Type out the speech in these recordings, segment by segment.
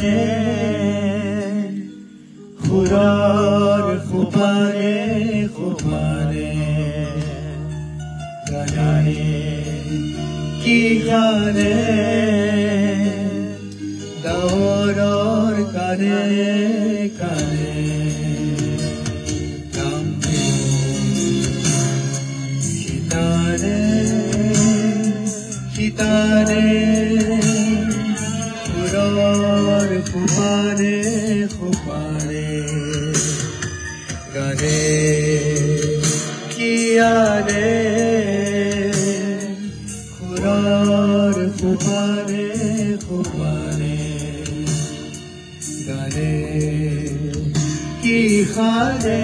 গানে খুরার খুপানে খুপানে গানে কি গানে দাওরর কানে কানে কামে খিতানে খিতানে খুরার খুপানে খুপানে গানে কি আনে খুরার খুপানে খুপানে গানে কি খানে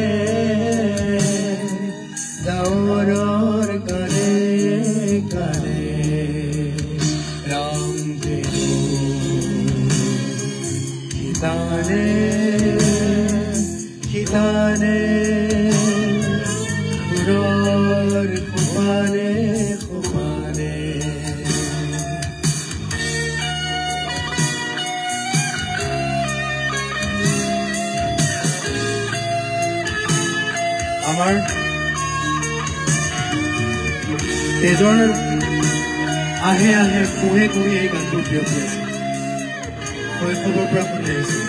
দাওরর গানে গানে রাম দেবো খিতানে খিতানে খুরার খুপানে খুপানে আমার তেজৰ আহে আহে কুহে কুহে এই গানটো প্ৰিয় হৈ আছে শৈশৱৰ পৰা শুনি আহিছোঁ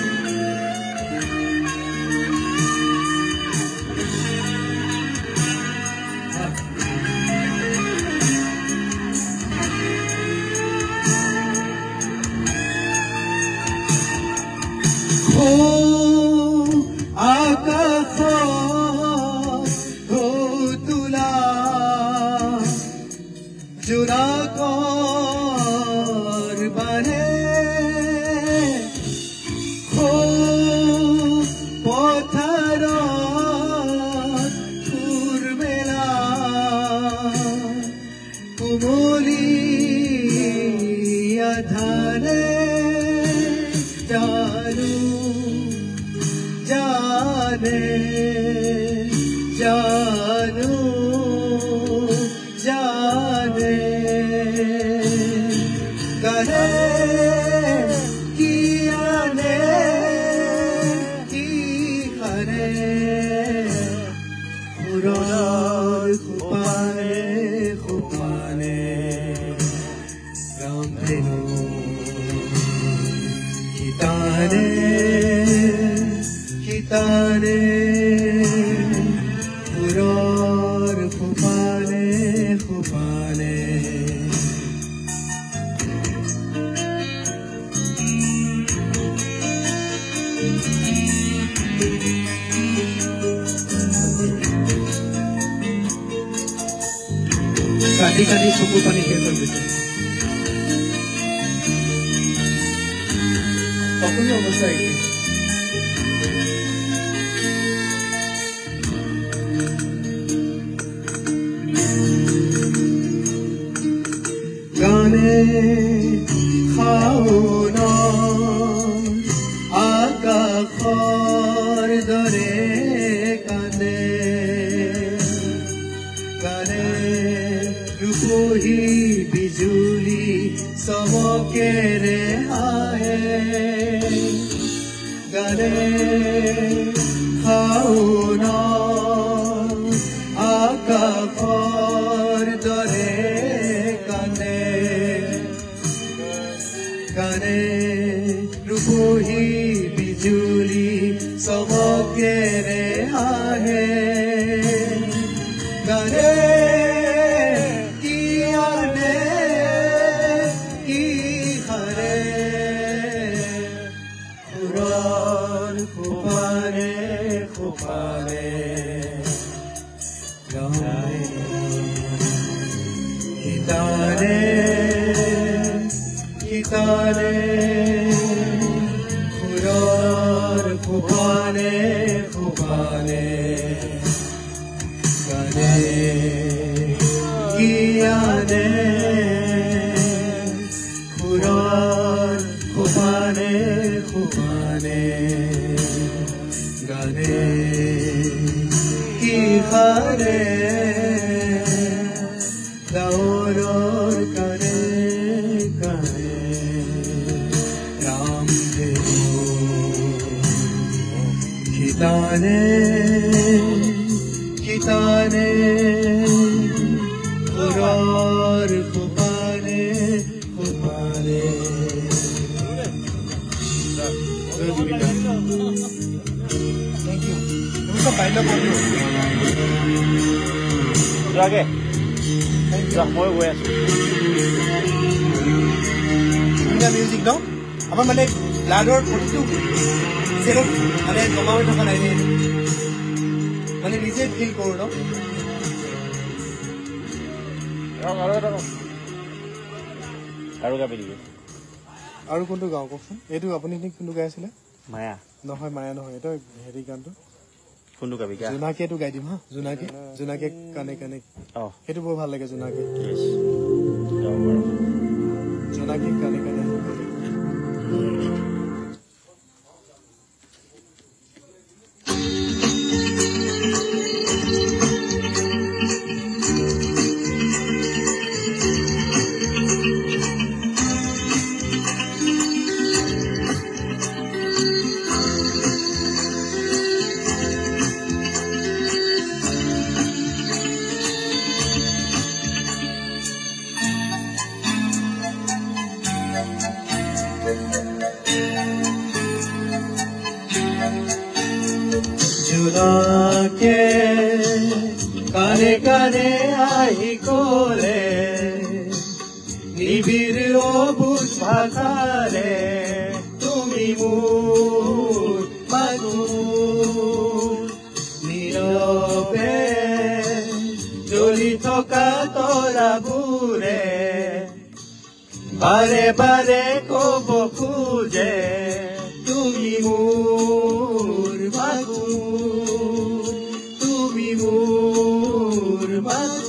জোড়া কর বানে পথার ফুর মেলা কুমলি আধারে জানু জানে জানু जाने करे की आने की करे खुरार खुपाने खुपाने राम धेनु खिताने खिताने खुरार खुपाने खुपाने কাটি কাটি চকু পানী শেষ হৈ গৈছে সকলো অৱস্থা একে গানে খাওনা আকাশৰ দৰে কানে গানে ৰূপহী বিজুলী চমকেৰে আহে গানে খাওনা আকাশৰ দৰে গানে ৰূপহী বিজুলী চমকেৰে আহে গানে কি আনে কি হাৰে খুৰাৰ খুপানে খুপানে খিতানে খিতানে খুরার খুপানে খুপানে গানে কি আনে খুরার খুপানে খুপানে গানে কি হারে দাওরর কানে কানে রাম দেব ताने की ताने और खुपाने खुपाने थैंक यू तुम सब पहले बोलो आगे মই গৈ আছো ধুনীয়া মিউজিক ন আমাৰ মানে ব্লাডৰ প্ৰতিটো চেলত মানে জমা হৈ থকা নাই মানে নিজে ফিল কৰো ন আৰু গাবি দিবি আৰু কোনটো গাওঁ কওকচোন এইটো আপুনি কোনটো গাই আছিলে মায়া নহয় মায়া নহয় এইটো হেৰি গানটো কোনটো গাবি গা জোনাকীটো গাই দিম হা জোনাকী কানে কানে সেইটো বৰ ভাল লাগে জোনাকী জোনাকী কানে কানে জোনাকে কানে কানে আহি গলে নিবিড় অবুজ ভাষাৰে তুমি মোৰ মাগুৰ নীৰৱে জ্বলি থকা তৰাবোৰে বাৰে বাৰে কব খোজে তুমি মোৰ মাগুৰ তুমি মোৰ মাগুৰ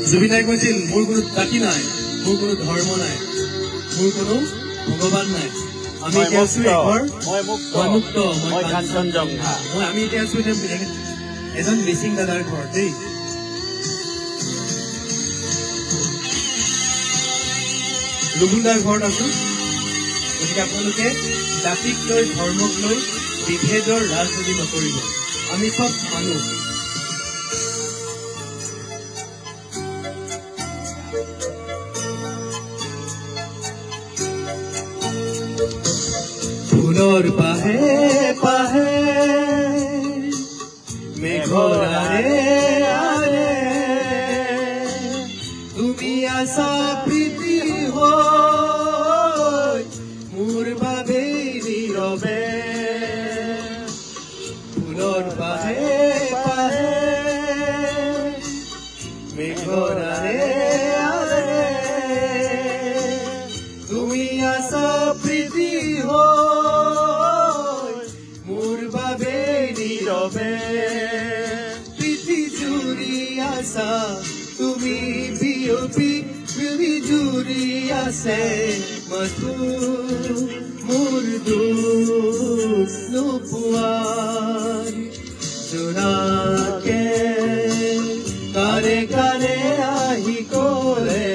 জুবিনাই কৈছিল মোৰ কোনো জাতি নাই মোৰ কোনো ধৰ্ম নাই মোৰ কোনো ভগৱান নাই আমি এতিয়া আছো মই মুক্ত মই কাঞ্চনজংঘা আমি এতিয়া আছো এজন মিচিং দাদাৰ ঘৰত দেই লুবুদাৰ ঘৰত আছো গতিকে আপোনালোকে জাতিক লৈ ধৰ্মক লৈ বিভেদৰ ৰাজনীতি নকৰিব আমি চব মানুহ ফুলৰ পাহে পাহে মেঘৰাৰে আৰে তুমি আছা প্ৰীতি হৈ মোৰ বাবে নীৰৱে ফুলৰ পাহে পাহে মেঘৰাৰে আৰে তুমি আছা প্ৰীতি প্ৰীতি জুৰি আছা তুমি বিয়পি জুৰি আছে মধুৰ মোৰ দুখ নোপোৱাৰ জোনাকে কানে কানে আহি গলে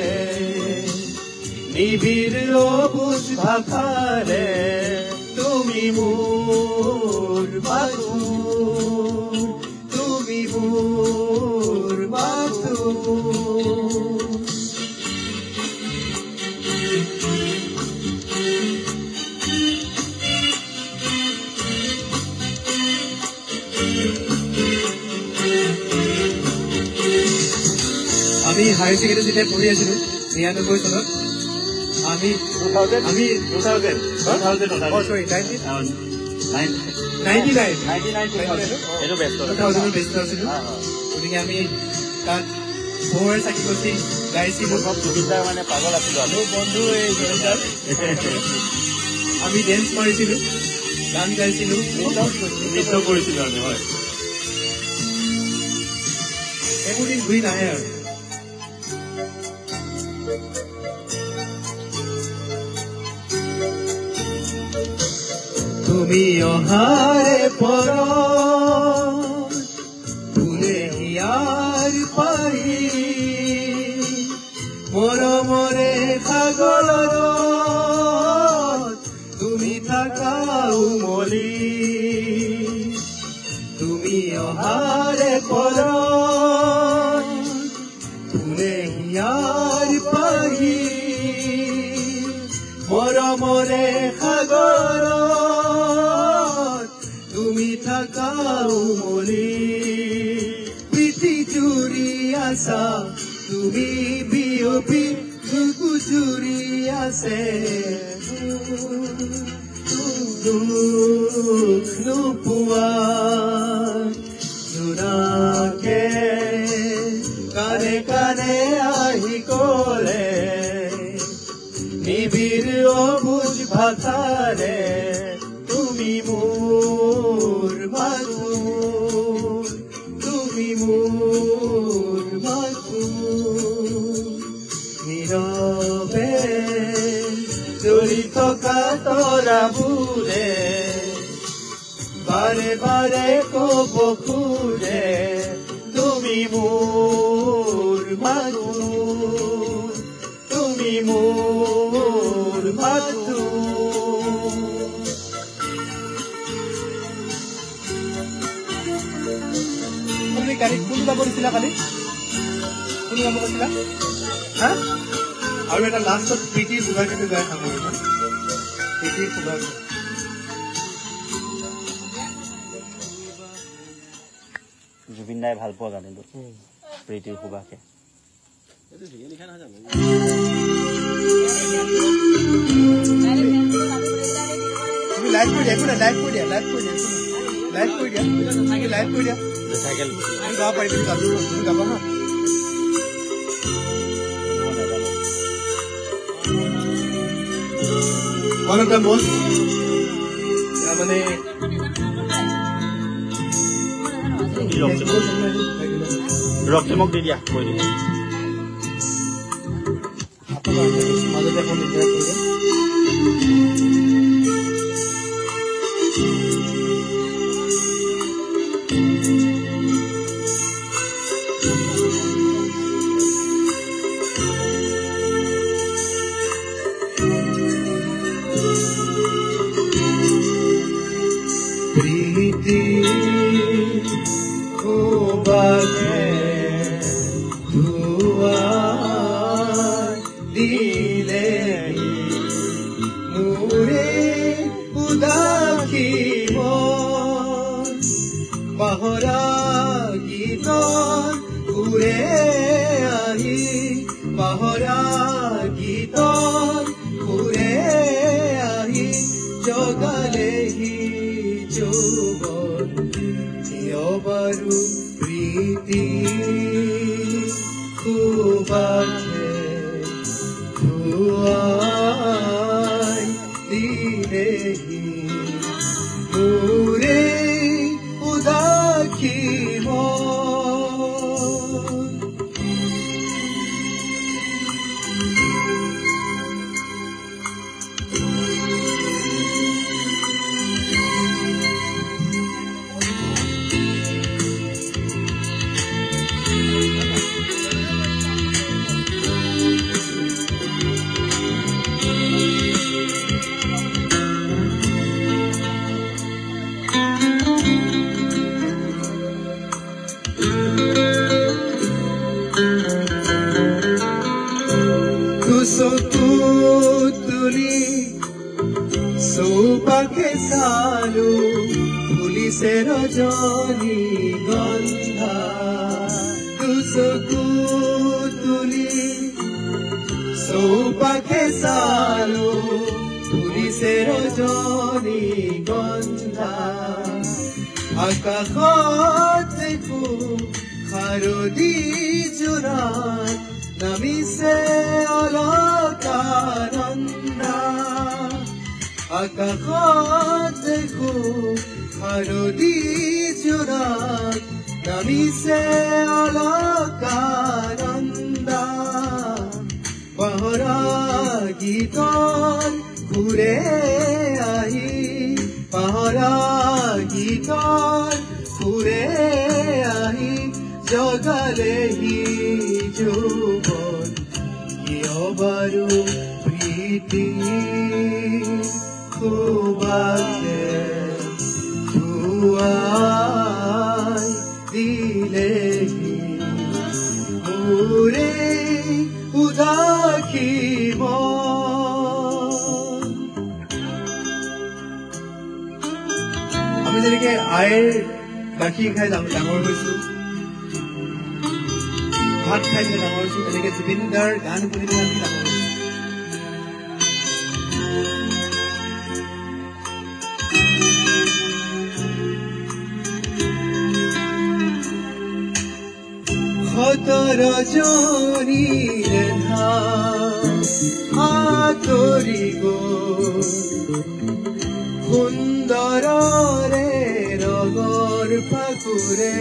নিবিড় অবুজ ভাষাৰে তুমি মোৰ মাগুৰ তুমি মোৰ মাগুৰ আমি হায়াৰ ছেকেণ্ডেৰী যেতিয়া পঢ়ি আছিলো ৯৯ চনত আমি গতিকে আমি তাত পোহৰ চাকি গছি গাইছিলো মানে পাগল আছিলো মোৰ বন্ধু এই আমি ডেন্স মাৰিছিলো গান গাইছিলো নৃত্য কৰিছিলো আমি হয় এইবোৰ দিন ঘূৰি নাহে আৰু তুমি অহাৰে পৰ ফুলে হিয়াৰ পাহি মৰমৰে সাগৰত তুমি থাকা উমলি তুমি অহাৰে পৰ ফুলে হিয়াৰ পাহি মৰমৰে সাগৰত তুমি থাকা উমলি প্ৰীতি জুৰি আছা তুমি বিয়পি জুৰি আছে দুখ নোপোৱা জোনাকে কানে কানে আহি ক'লে নিবিড় অবুজ ভাষাৰে তুমি মোৰ মাথো তুমি মোৰ মাথো নীৰৱে জ্বলি থকা তৰাবোৰে বাৰে বাৰে ক'ব খোজে তুমি মোৰ মাথো তুমি মোৰ মাথো তুমি গাড়ীত কোন গাব দিছিলা কালি কোন গাব কৈছিলা হা আৰু এটা লাষ্টত প্ৰীতিৰ সুভাষিত গাই সামৰিব প্ৰীতিৰ সুভাষ জুবিন দাই ভাল পোৱা গানটো প্ৰীতিৰ সুভাষে তুমি লাইভ কৰি দিয়া একো নাই লাইভ কৰি দিয়া লাইভ কৰি দিয়া লাইভ কৰি দিয়া লাইভ কৰি দিয়া চাইকেল আমি গাব পাৰিম তুমি গাবা হা one of the most মানে ৰক্তিমক দি দিয়া কৈ দিব মাজতে এখন ইণ্টাৰেক্ট কৰিব প্ৰীতি খুবাকে খুৱাই দিলে মোৰে উদাসী মন পাহৰা গীতত ঘূৰে আহি পাহৰা গীতত ঘূৰে আহি জগালেহি যৌৱন জিয় বাৰু প্ৰীতি খুবাকে খুৱাই দিলেহি মোৰে উদাসী মন চকুত তুলি চৌপাশে চালো ফুলিছে ৰজনী গন্ধা চকুত তুলি চৌপাশে চালো ফুলিছে ৰজনী গন্ধা আকাশত দেখো খাৰলি জোনাক নামিছে অলকানন্দা আকাশত দেখো খাৰলি জোনাক নামিছে অলকানন্দা পাহৰা গীতৰ ঘূৰে আহি পাহৰা গীতৰ সুৰে আহি জগালেহি যৌৱন কিয় বাৰু প্ৰীতি সুবাসে ধুৱাই দিলেহি মোৰে উদাসী মন। আমি যেনেকে আইৰ গাখীৰ খাই ডাঙৰ হৈছো, ভাত খাই ডাঙৰ হৈছো, তেনেকে জুবিন দাৰ গান শুনি আমি ডাঙৰ হৈছো। ৰজনীৰে আঁতৰি গ'ল সুন্দৰৰে ৰগৰ ফাকুৰে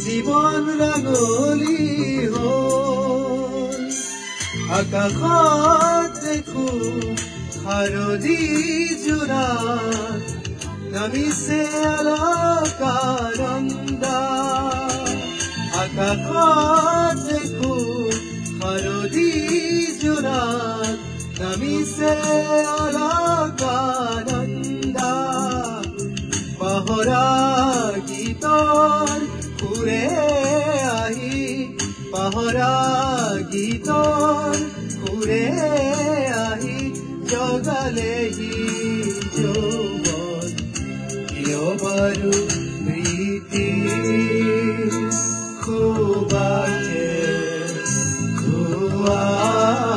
জীৱন ৰাঙলী হ'ল আকাশত দেখো শাৰদী জোৰা নামিছে অলকানন্দা আকাশত দেখো শাৰদী জোৰা নামিছে অলকানন্দা পাহৰা গীতৰ সুৰে আহি পাহৰা গীতৰ সুৰে আহি জগালেহি যৌৱন কিয় বাৰু প্ৰীতি সুবাসে ধুৱাই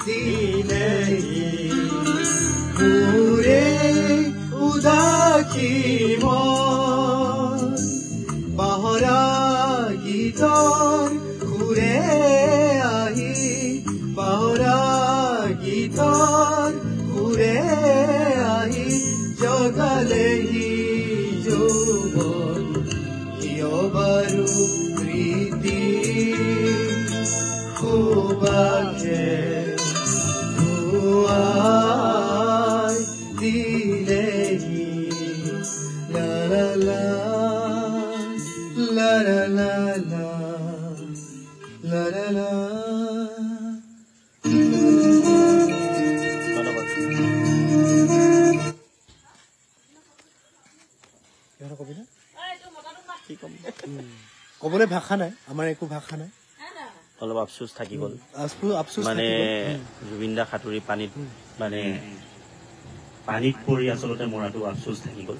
দিলেহি মোৰে উদাসী মন পাহৰা গীতৰ সুৰে আহি পাহৰা গীতৰ সুৰে আহি জগালেহি যৌৱন কিয় বাৰু প্ৰীতি সুবাসে ধুৱাই দিলেহি লা লা লা লা লা লা লা লা লা। কবলৈ ভাষা নাই, আমাৰ একো ভাষা নাই। অলপ আফচোচ থাকি গ'ল আফচোচ মানে জুবিন দা সাঁতুৰি পানীত মানে পানীত পৰি আচলতে মৰাটো আফচোচ থাকি গ'ল।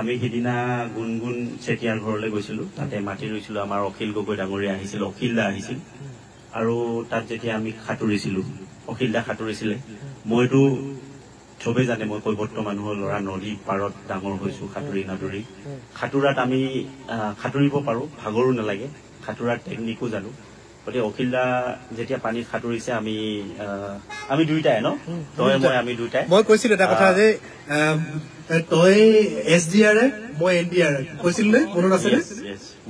আমি সিদিনা গুণগুণ চেতিয়াৰ ঘৰলৈ গৈছিলো, তাতে মাটি ৰুইছিলো। আমাৰ অখিল গগৈ ডাঙৰীয়া আহিছিল, অখিল দা আহিছিল। আৰু তাত যেতিয়া আমি সাঁতুৰিছিলো, অখিল দা সাঁতুৰিছিলে, মইতো চবেই জানে মই কৈৱৰ্ত মানুহৰ ল'ৰা, নদী পাৰত ডাঙৰ হৈছো সাঁতুৰি নাদুৰি। সাঁতোৰাত আমি সাঁতুৰিব পাৰো, ভাগৰো নালাগে, সাঁতোৰাৰ টেকনিকো জানো। গতিকে অখিল দা যেতিয়া পানীত সাঁতুৰিছে আমি দুইটাই ন তই মই আমি দুইটাই মই কৈছিলো এটা কথা যে তই SDRF মই NDRF কৈছিলো নে মনত আছে নে?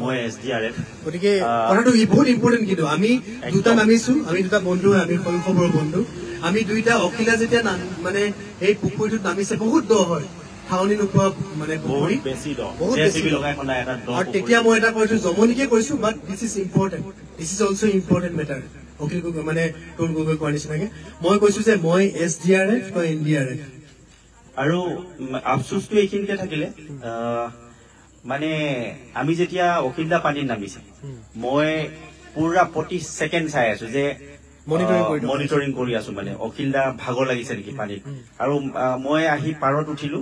মই SDRF। গতিকে কথাটো বহুত ইম্পৰ্টেণ্ট। কিন্তু আমি দুটা নামিছো, আমি দুটা বন্ধু, আমি শৈশৱৰ বন্ধু। আমি দুইটা অখিলা যেতিয়া মানে এই পুখুৰীটোত নামিছে, বহুত দ হয়, ঠাৱনি নোপোৱা মানে পুখুৰী, বহুত বেছি। আৰু তেতিয়া মই এটা কৈছো, জমনিকে কৈছো, বাট this is important, this is also' important matter. Akhil Gogoi মানে তৰুণ গগৈ কোৱাৰ নিচিনাকে মই কৈছো যে মই SDRF তই NDRF। আৰু আফচোচটো এইখিনিতে থাকিলে মানে আমি যেতিয়া অখিল দা পানীত নামিছে, মই পুৰা প্ৰতি ছেকেণ্ড চাই আছো যে মনিটৰিং কৰি আছো, মানে অখিল দা ভাগৰ লাগিছে নেকি পানীত। আৰু মই আহি পাৰত উঠিলো,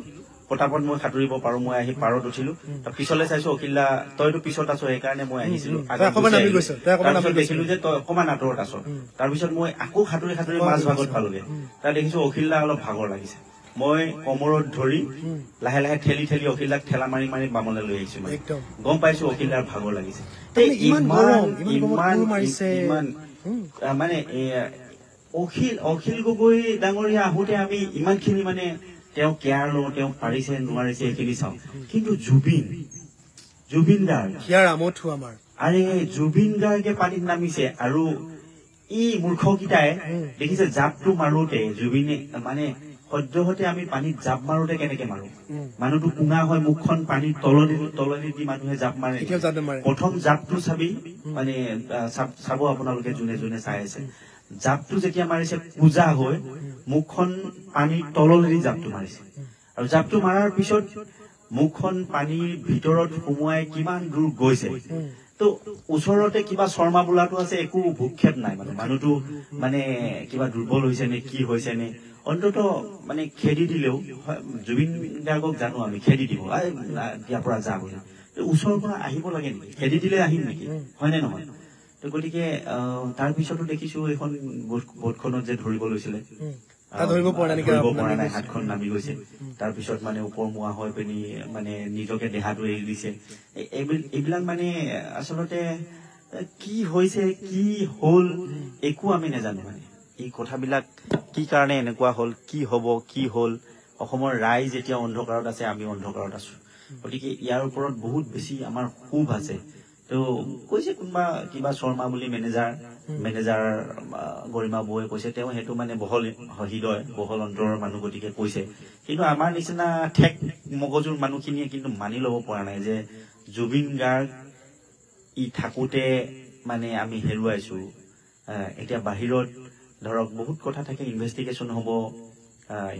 পটাপট মই সাঁতুৰিব পাৰো, মই আহি পাৰত উঠিলো। পিছলৈ চাইছো অখিল দা তইতো পিছত আছো, সেইকাৰণে মই আহিছিলো। তাৰপিছত দেখিলো যে তই অকমান আঁতৰত আছ। তাৰপিছত মই আকৌ সাঁতুৰি সাঁতুৰি মাছ ভাগত পালোগে, তাত দেখিছো অখিল দা অলপ ভাগৰ লাগিছে। মই কমৰত ধৰি লাহে লাহে ঠেলি ঠেলি অখিল দাক ঠেলা মাৰি মাৰি বামলৈ লৈ আহিছো। মানে গম পাইছো অখিল দাৰ ভাগৰ লাগিছে। ইমান মানে অখিল গগৈ ডাঙৰীয়া আহোঁতে আমি ইমানখিনি মানে তেওঁ কেয়াৰ লওঁ, তেওঁ পাৰিছে নোৱাৰিছে সেইখিনি চাওঁ। কিন্তু জুবিন দাৰ আৰে জুবিন গাৰ্গে পানীত নামিছে, আৰু ই মূৰ্খকেইটাই দেখিছে জাপটো মাৰোতে জুবিনে মানে সদ্যহতে আমি পানীত জাপ মাৰোতে কেনেকে মাৰো মানুহটো কুঙা হয় মুখখন পানীৰ তলনি দি মানুহে জাপ মাৰে প্ৰথম জাপটো চাবি মানে চাব আপোনালোকে যোনে যোনে চাই আছে জাপটো যেতিয়া মাৰিছে পূজা হৈ মুখখন পানীৰ তলনি জাপটো মাৰিছে আৰু জাপটো মাৰাৰ পিছত মুখখন পানীৰ ভিতৰত সোমোৱাই কিমান দূৰ গৈছে তো ওচৰতে কিবা শৰ্মা বোলাটো আছে একো ভূক্ষেপ নাই মানে মানুহটো মানে কিবা দুৰ্বল হৈছে নে কি হৈছে নে অন্তত মানে খেদি দিলেও জুবিন গাৰ্গক জানো আমি খেদি দিব ইয়াৰ পৰা যা বুলি ওচৰৰ পৰা আহিব লাগে নেকি খেদি দিলে আহিম নেকি হয়নে নহয় তো গতিকে তাৰ পিছতো দেখিছো এইখন বোটখনত যে ধৰিব লৈছিলে ধৰিব পৰা নাই হাতখন নামি গৈছে তাৰ পিছত মানে ওপৰমুৱা হৈ পিনি মানে নিজকে দেহাটো এৰি দিছে এইবিলাক মানে আচলতে কি হৈছে কি হল একো আমি নাজানো মানে এই কথাবিলাক কি কাৰণে এনেকুৱা হল কি হব কি হল অসমৰ ৰাইজ এতিয়া অন্ধকাৰত আছে আমি অন্ধকাৰত আছো গতিকে ইয়াৰ ওপৰত বহুত বেছি আমাৰ ক্ষোভ আছে তো কৈছে কোনোবা কিবা শৰ্মা বুলি মেনেজাৰ গৰিমা বৌয়ে কৈছে তেওঁ সেইটো মানে বহল হৃদয় বহল অন্তৰৰ মানুহ গতিকে কৈছে কিন্তু আমাৰ নিচিনা ঠেক মগজুৰ মানুহখিনিয়ে কিন্তু মানি লব পৰা নাই যে জুবিন গাৰ্গ ই থাকোতে মানে আমি হেৰুৱাইছো এতিয়া বাহিৰত ধৰক বহুত কথা থাকে ইনভেষ্টিগেশ্যন হ'ব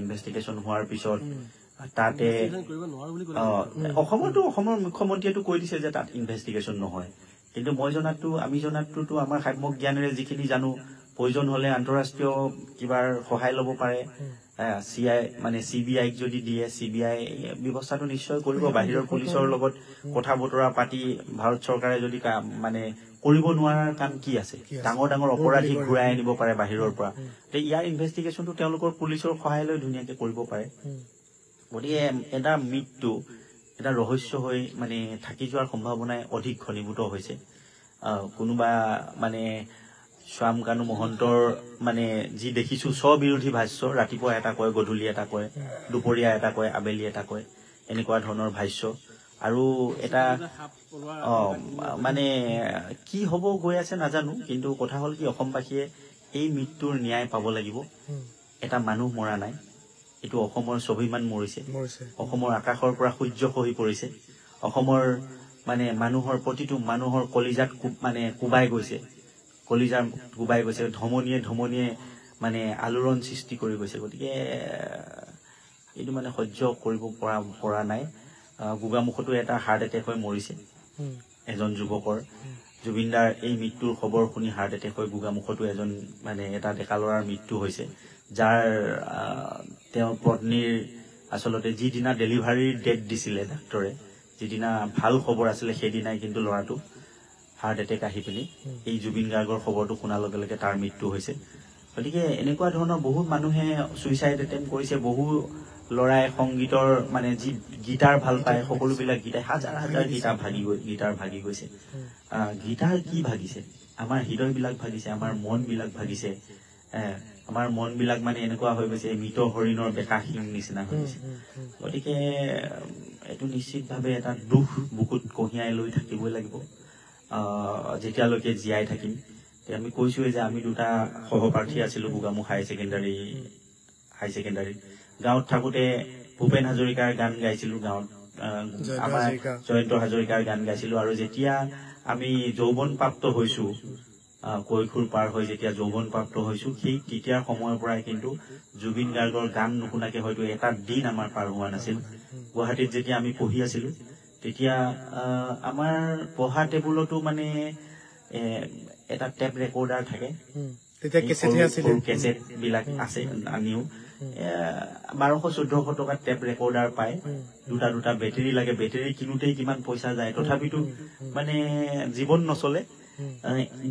ইনভেষ্টিগেশ্যন হোৱাৰ পিছত তাতে অসমৰ মুখ্যমন্ত্ৰীয়েতো কৈ দিছে যে তাত ইনভেষ্টিগেশ্যন নহয় কিন্তু আমি জনাতোতো আমাৰ সাম্যক জ্ঞানেৰে যিখিনি জানো প্ৰয়োজন হলে আন্তঃৰাষ্ট্ৰীয় কিবাৰ সহায় ল'ব পাৰে CBI যদি দিয়ে CBI ব্যৱস্থাটো নিশ্চয় কৰিব বাহিৰৰ পুলিচৰ লগত কথা বতৰা পাতি ভাৰত চৰকাৰে যদি মানে কৰিব নোৱাৰাৰ কাম কি আছে ডাঙৰ ডাঙৰ অপৰাধী ঘূৰাই আনিব পাৰে বাহিৰৰ পৰা ইয়াৰ ইনভেষ্টিগেশ্যনটো তেওঁলোকৰ পুলিচৰ সহায় লৈ ধুনীয়াকে কৰিব পাৰে গতিকে এটা মৃত্যু এটা ৰহস্য হৈ মানে থাকি যোৱাৰ সম্ভাৱনাই অধিক ঘনীভূত হৈছে কোনোবা মানে শ্যাম কানু মহন্তৰ মানে যি দেখিছো স্ববিৰোধী ভাষ্য ৰাতিপুৱা এটা কয় গধূলি এটা কয় দুপৰীয়া এটা কয় আবেলি এটা কয় এনেকুৱা ধৰণৰ ভাষ্য আৰু এটা মানে কি হব গৈ আছে নাজানো কিন্তু কথা হল কি অসমবাসীয়ে এই মৃত্যুৰ ন্যায় পাব লাগিব এটা মানুহ মৰা নাই এইটো অসমৰ স্বাভিমান মৰিছে অসমৰ আকাশৰ পৰা সূৰ্য খহি পৰিছে অসমৰ মানে মানুহৰ প্ৰতিটো মানুহৰ কলিজাত মানে কোবাই গৈছে ধমনীয়ে মানে আলোড়ন সৃষ্টি কৰি গৈছে গতিকে এইটো মানে সহ্য কৰিব পৰা নাই গোগামুখতো এটা হাৰ্ট এটেক হৈ মৰিছে এজন যুৱকৰ জুবিনদাৰ এই মৃত্যুৰ খবৰ শুনি হাৰ্ট এটেক হৈ গোগামুখতো এজন মানে এটা ডেকা ল'ৰাৰ মৃত্যু হৈছে যাৰ তেওঁৰ পত্নীৰ আচলতে যিদিনা ডেলিভাৰীৰ ডেট দিছিলে ডাক্তৰে যিদিনা ভাল খবৰ আছিলে সেইদিনাই কিন্তু ল'ৰাটো হাৰ্ট এটেক আহি পিনি এই জুবিন গাৰ্গৰ খবৰটো শুনাৰ লগে লগে তাৰ মৃত্যু হৈছে গতিকে এনেকুৱা ধৰণৰ বহুত মানুহে সুইচাইড এটেম্প কৰিছে বহু ল'ৰাই সংগীতৰ মানে যি গীটাৰ ভাল পায় সকলোবিলাক গীটাৰ হাজাৰ গীটাৰ ভাগি গৈছে গীটাৰ কি ভাগিছে আমাৰ হৃদয়বিলাক ভাগিছে আমাৰ মনবিলাক ভাগিছে আমাৰ মনবিলাক মানে এনেকুৱা হৈ গৈছে মৃত হৰিণৰ বেকা শিং নিচিনা হৈ গৈছে গতিকে এইটো নিশ্চিতভাৱে এটা দুখ বুকুত কঢ়িয়াই লৈ থাকিবই লাগিব যেতিয়ালৈকে জীয়াই থাকিম আমি কৈছোৱে যে আমি দুটা সহপাঠী আছিলো গোগামুখ হাই ছেকেণ্ডাৰী গাঁৱত থাকোতে ভূপেন হাজৰিকাৰ গান গাইছিলো গাঁৱত আমাৰ জয়ন্ত হাজৰিকাৰ গান গাইছিলো আৰু যেতিয়া আমি যৌৱনপ্ৰাপ্ত হৈছো কৈশোৰ পাৰ হৈ যেতিয়া যৌৱনপ্ৰাপ্ত হৈছো সেই তেতিয়াৰ সময়ৰ পৰাই কিন্তু জুবিন গাৰ্গৰ গান নুশুনাকে হয়তো এটা দিন আমাৰ পাৰ হোৱা নাছিল গুৱাহাটীত যেতিয়া আমি পঢ়ি আছিলো তেতিয়া আমাৰ পঢ়া টেবুলতো মানে এটা টেপ ৰেকৰ্ডাৰ থাকে কেছেট বিলাক আছে আনিও 1200-1400 টকা টেপ ৰেকৰ্ডাৰ পায় দুটা বেটেৰী লাগে বেটেৰী কিনোতেই কিমান পইচা যায় তথাপিতো মানে জীৱন নচলে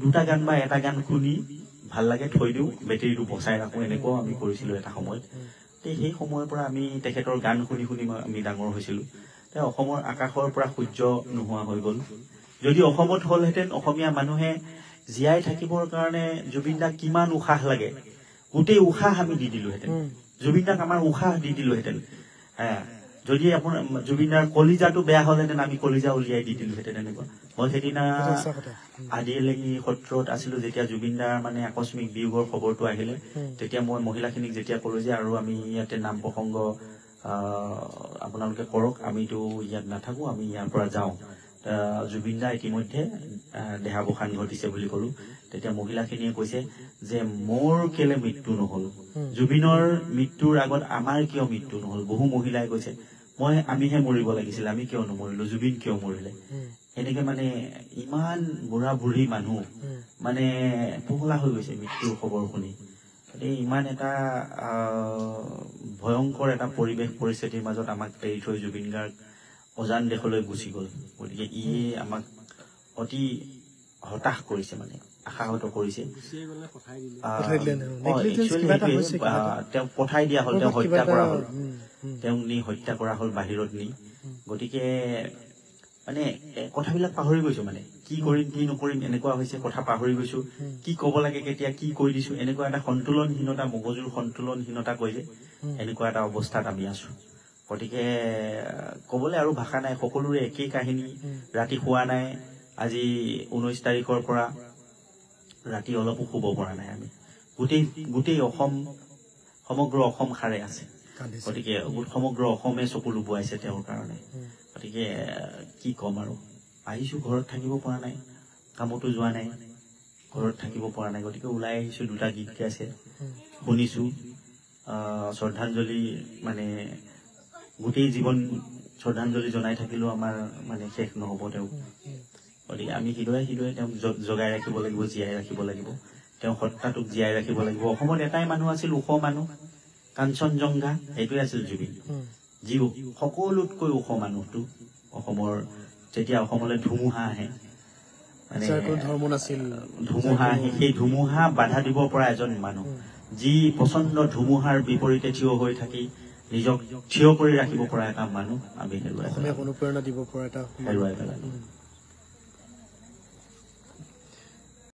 দুটা গান বা এটা গান শুনি ভাল লাগে থৈ দিও বেটেৰীটো বচাই ৰাখো এনেকুৱাও আমি কৰিছিলো এটা সময়ত সেই সময়ৰ পৰা আমি তেখেতৰ গান শুনি আমি ডাঙৰ হৈছিলো অসমৰ আকাশৰ পৰা সূৰ্য নোহোৱা হৈ গল যদি অসমত হলহেঁতেন অসমীয়া মানুহে জীয়াই থাকিবৰ কাৰণে জুবিন দাক কিমান উশাহ লাগে গোটেই উশাহ আমি দি দিলোহেঁতেন জুবিন দাক আমাৰ উশাহ দি দিলোহেঁতেন যদি আপোনাৰ জুবিনদাৰ কলিজাটো বেয়া হলহেঁতেন আমি কলিজা উলিয়াই দি দিলোহেঁতেন এনেকুৱা মই সেইদিনা আদিলেঙি সত্ৰত আছিলো যেতিয়া জুবিনদাৰ মানে আকস্মিক বিয়োগৰ খবৰটো আহিলে তেতিয়া মই মহিলাখিনিক যেতিয়া কলো যে আৰু আমি ইয়াতে নাম প্ৰসংগ আপোনালোকে কৰক আমিতো ইয়াত নাথাকো আমি ইয়াৰ পৰা যাওঁ জুবিনদা ইতিমধ্যে দেহাৱসান ঘটিছে বুলি কলো তেতিয়া মহিলাখিনিয়ে কৈছে যে মোৰ কেলে মৃত্যু নহল জুবিনৰ মৃত্যুৰ আগত আমাৰ কিয় মৃত্যু নহল বহু মহিলাই কৈছে আমিহে মৰিব লাগিছিল আমি কিয় নমৰিলো জুবিন কিয় মৰিলে এনেকে মানে ইমান বুঢ়া বুঢ়ী মানুহ মানে পগলা হৈ গৈছে মৃত্যুৰ খবৰ শুনি ইমান এটা ভয়ংকৰ এটা পৰিৱেশ পৰিস্থিতিৰ মাজত আমাক এৰি থৈ জুবিন গাৰ্গ অজান দেশলৈ গুচি গল গতিকে ই আমাক অতি হতাশ কৰিছে মানে আশাহত কৰিছে তেওঁক পঠাই দিয়া হল তেওঁক হত্যা কৰা হল তেওঁক নি হত্যা কৰা হল বাহিৰত নি গতিকে মানে কথাবিলাক পাহৰি গৈছো মানে কি কৰিম কি নকৰিম এনেকুৱা হৈছে কথা পাহৰি গৈছো কি কব লাগে কেতিয়া কি কৈ দিছো এনেকুৱা এটা সন্তুলনহীনতা মগজুৰ সন্তুলনহীনতা কৈছে এনেকুৱা এটা অৱস্থাত আমি আছো গতিকে কবলৈ আৰু ভাষা নাই সকলোৰে একেই কাহিনী ৰাতি শুৱা নাই আজি 19 তাৰিখৰ পৰা ৰাতি অলপো শুব পৰা নাই আমি গোটেই অসম সমগ্ৰ অসম সাৰে আছে গতিকে সমগ্ৰ অসমে চকু লুবুৱাইছে তেওঁৰ কাৰণে গতিকে কি কম আৰু আহিছো ঘৰত থাকিব পৰা নাই কামতো যোৱা নাই ঘৰত থাকিব পৰা নাই গতিকে ওলাই আহিছো দুটা গীত গাইছে শুনিছো শ্ৰদ্ধাঞ্জলি মানে গোটেই জীৱন শ্ৰদ্ধাঞ্জলি জনাই থাকিলেও আমাৰ মানে শেষ নহব তেওঁ গতিকে আমি হৃদয়ে হৃদয়ে তেওঁক জগাই ৰাখিব লাগিব জীয়াই ৰাখিব লাগিব তেওঁ সত্তাটোক জীয়াই ৰাখিব লাগিব অসমত এটাই মানুহ আছিল ওখ মানুহ কাঞ্চনজংঘা এইটোৱে আছিল জুবিন যি সকলোতকৈ ওখ মানুহটো অসমৰ যেতিয়া অসমলৈ ধুমুহা আহে মানে ধুমুহা আহে সেই ধুমুহা বাধা দিব পৰা এজন মানুহ যি প্ৰচণ্ড ধুমুহাৰ বিপৰীতে থিয় হৈ থাকি নিজক থিয় কৰি ৰাখিব পৰা এটা মানুহ আমি হেৰুৱাই পেলালো